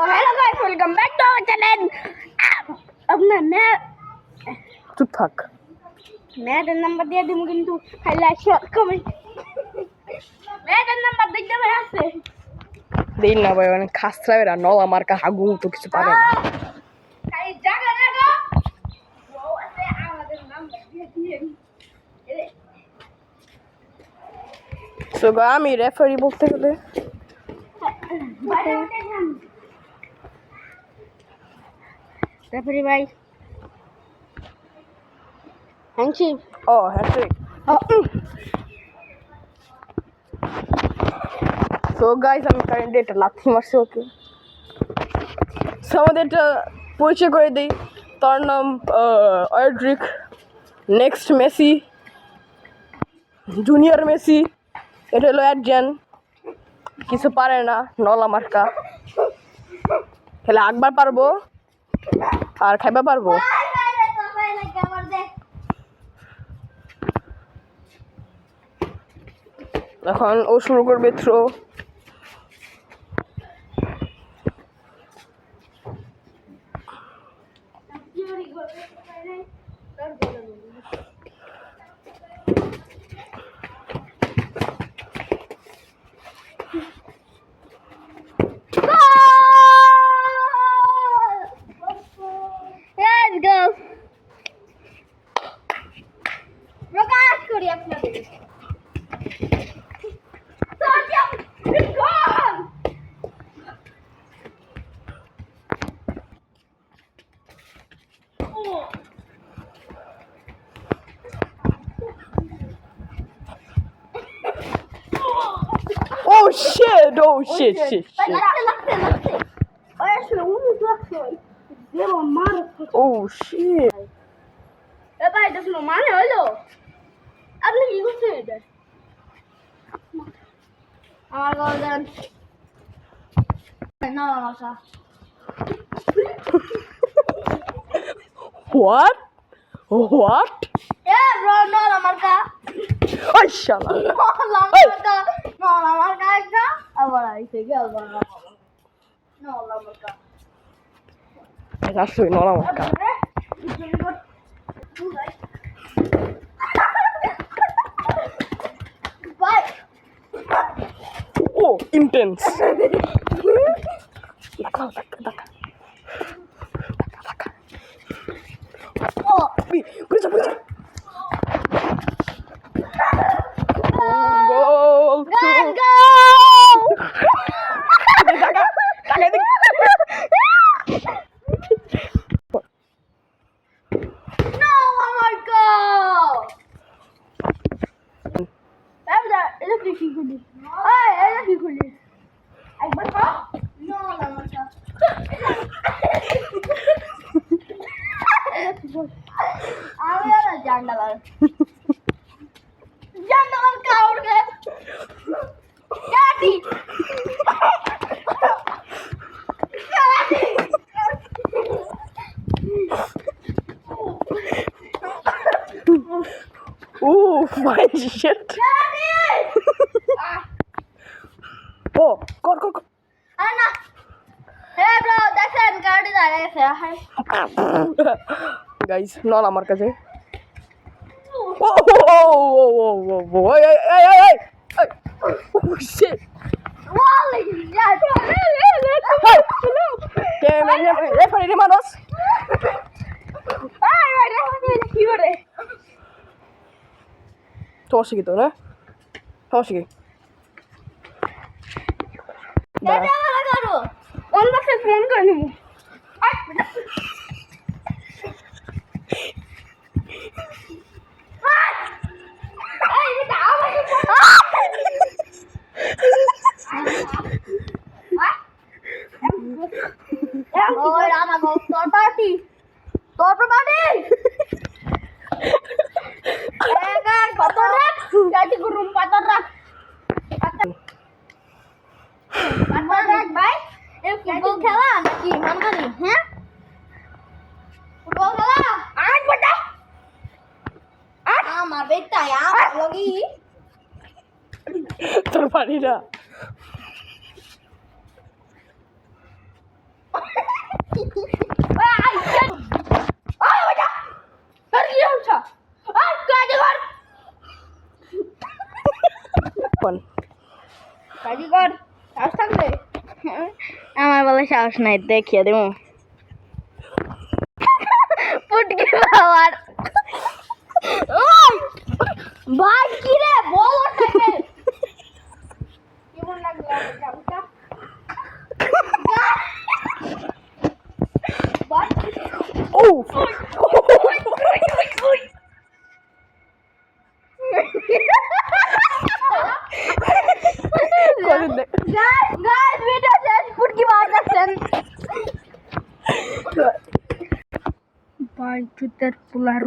Hello guys welcome back to our channel. अब ना मैं चुप থাক मैं नंबर দিয়ে দিমু কিন্তু লাইক শেয়ার কমেন্ট मैं नंबर দেই দেব আছে দেই না ভাই অনেক খাসরা এরা নলা মার্কা হাগু তো কিছু পারে না তাই জায়গা জায়গা ও আছে আমাদের নাম দিয়ে দিয়ে সো আমি রেফারি বলতে গেলে রেফারি ভাই হ্যাংচি ও হ্যাট্রিক সো গাইস আমি কারেন্ট এটা লাথি মারছি ওকে সো আমাদের এটা পরিচয় করে দিই তার নাম অয়েড্রিক নেক্সট মেসি জুনিয়র মেসি এটা হলো অ্যাডজেন কিছু পারে না নলা মার্কা খেলে আকবার পারবো আর খাইবা পারবো এখন ও শুরু করবে থ্রো Let's go. প্রকাশ করি আপনাদের Oh shit! Oh shit! Shit! Oh shit! এবার এটা শুনো মানে হলো আপনি কি করছেন এটা আমার গর্দান না মাসা What? What? bro no la marca Ay শালা no la marca একটা আবার আইছে কি আবার no la marca এটা আসলে নলা মার্কা Bye. Oh, intense. Dakar. Oh, Bisa. Goal. let's go. Dakar. No, Marco. এটা কি খুলি এটা কি খুলি একবার কর নো না মাসা আমি আর জান্ডালার কাউর গে কাটি Oh, my shit. Oh, go. Ana. Hey bro, দেখেন গাড়ি দাঁড়িয়ে আছে হাই Guys, নলা আমার কাছে Hey! Oh shit! Wally, Referee hermanos. কি করে সমস্যা কি তোর হ্যাঁ সমস্যা কি এটা ভালো করো অনবক্সে ফোন করে নিব তোর পার্টি রুম পাতর রাখ ভাই ফুটবল খেলা নাকি মানগানি হ্যাঁ ফুটবল খেলা আজ বটা আমার বেটা লগি তোর পারি না কাজী কর সাহস থাকলে আমার বলে সাহস নাই দেখিয়ে দেবো পুটকি বাবার ভাই কি রে বল কেমন লাগলো চামচা Oh! গাইস ভিডিও শেষ পুটকি মার যাচ্ছেন ভাই চুতের পোলার